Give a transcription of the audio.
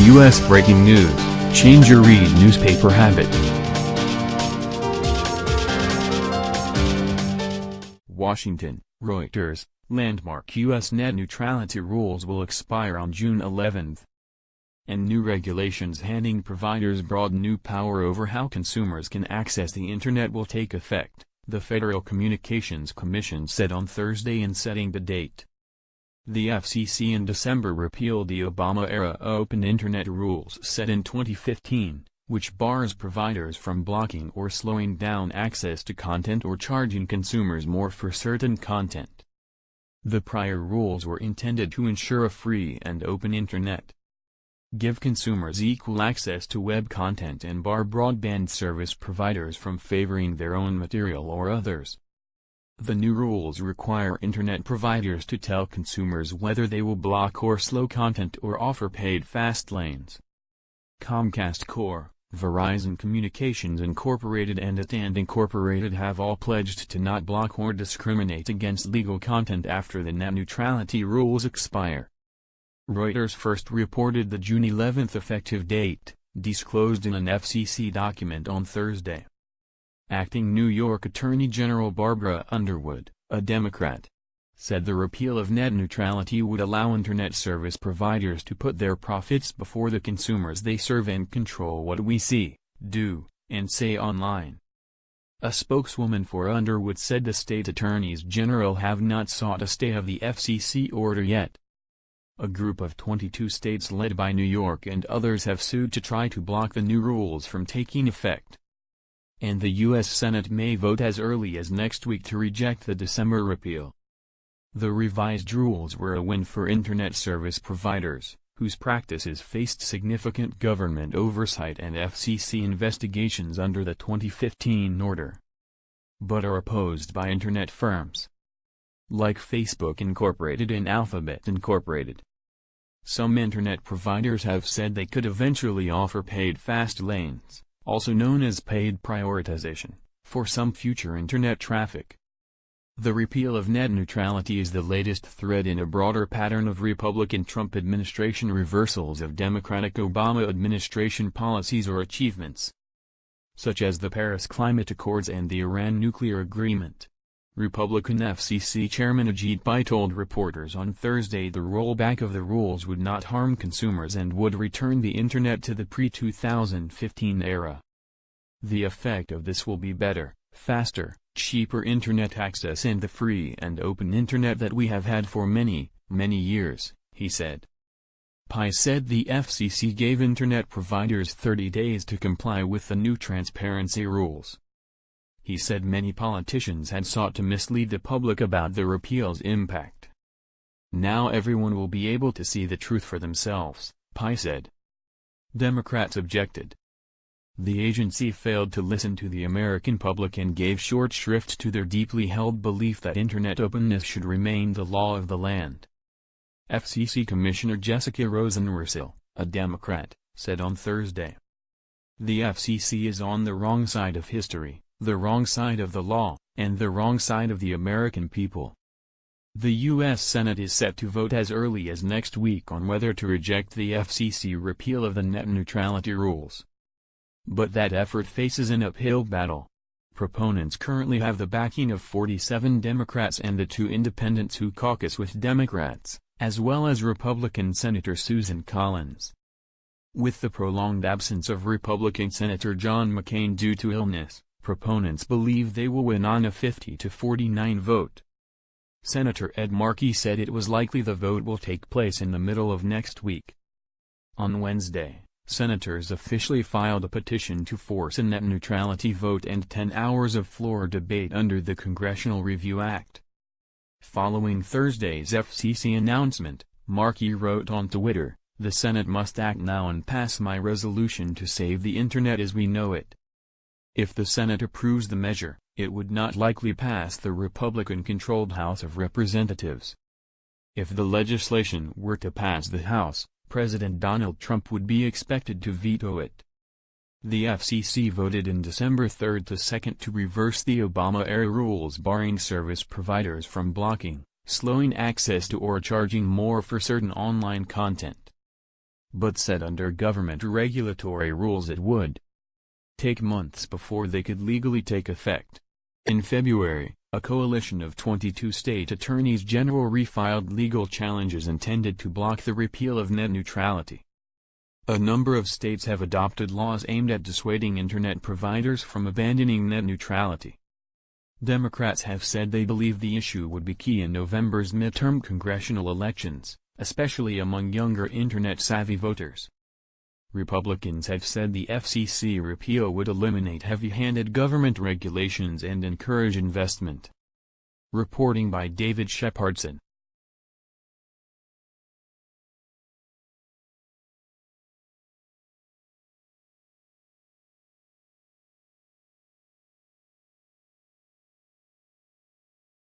U.S. breaking news, change your read newspaper habit. Washington, Reuters, landmark U.S. net neutrality rules will expire on June 11. And new regulations handing providers broad new power over how consumers can access the Internet will take effect, the Federal Communications Commission said on Thursday in setting the date. The FCC in December repealed the Obama-era Open Internet rules set in 2015, which bars providers from blocking or slowing down access to content or charging consumers more for certain content. The prior rules were intended to ensure a free and open Internet, give consumers equal access to web content and bar broadband service providers from favoring their own material or others. The new rules require Internet providers to tell consumers whether they will block or slow content or offer paid fast lanes. Comcast Corp, Verizon Communications Incorporated and AT&T Incorporated have all pledged to not block or discriminate against legal content after the net neutrality rules expire. Reuters first reported the June 11 effective date, disclosed in an FCC document on Thursday. Acting New York Attorney General Barbara Underwood, a Democrat, said the repeal of net neutrality would allow Internet service providers to put their profits before the consumers they serve and control what we see, do, and say online. A spokeswoman for Underwood said the state attorneys general have not sought a stay of the FCC order yet. A group of 22 states led by New York and others have sued to try to block the new rules from taking effect. And the U.S. Senate may vote as early as next week to reject the December repeal. The revised rules were a win for Internet service providers, whose practices faced significant government oversight and FCC investigations under the 2015 order, but are opposed by Internet firms like Facebook Incorporated and Alphabet Incorporated. Some Internet providers have said they could eventually offer paid fast lanes, also known as paid prioritization, for some future Internet traffic. The repeal of net neutrality is the latest thread in a broader pattern of Republican Trump administration reversals of Democratic Obama administration policies or achievements, such as the Paris Climate Accords and the Iran nuclear agreement. Republican FCC Chairman Ajit Pai told reporters on Thursday the rollback of the rules would not harm consumers and would return the Internet to the pre-2015 era. The effect of this will be better, faster, cheaper Internet access and the free and open Internet that we have had for many, many years, he said. Pai said the FCC gave Internet providers 30 days to comply with the new transparency rules. He said many politicians had sought to mislead the public about the repeal's impact. Now everyone will be able to see the truth for themselves, Pai said. Democrats objected. The agency failed to listen to the American public and gave short shrift to their deeply held belief that Internet openness should remain the law of the land. FCC Commissioner Jessica Rosenworcel, a Democrat, said on Thursday. The FCC is on the wrong side of history, the wrong side of the law, and the wrong side of the American people. The U.S. Senate is set to vote as early as next week on whether to reject the FCC repeal of the net neutrality rules. But that effort faces an uphill battle. Proponents currently have the backing of 47 Democrats and the 2 independents who caucus with Democrats, as well as Republican Senator Susan Collins. With the prolonged absence of Republican Senator John McCain due to illness, proponents believe they will win on a 50-49 vote. Senator Ed Markey said it was likely the vote will take place in the middle of next week. On Wednesday, senators officially filed a petition to force a net neutrality vote and 10 hours of floor debate under the Congressional Review Act. Following Thursday's FCC announcement, Markey wrote on Twitter, "The Senate must act now and pass my resolution to save the Internet as we know it." If the Senate approves the measure, it would not likely pass the Republican-controlled House of Representatives. If the legislation were to pass the House, President Donald Trump would be expected to veto it. The FCC voted in December 3rd to 2nd to reverse the Obama-era rules barring service providers from blocking, slowing access to or charging more for certain online content. but said under government regulatory rules it would take months before they could legally take effect. In February, a coalition of 22 state attorneys general refiled legal challenges intended to block the repeal of net neutrality. A number of states have adopted laws aimed at dissuading internet providers from abandoning net neutrality. Democrats have said they believe the issue would be key in November's midterm congressional elections, especially among younger internet-savvy voters. Republicans have said the FCC repeal would eliminate heavy-handed government regulations and encourage investment. Reporting by David Shepardson.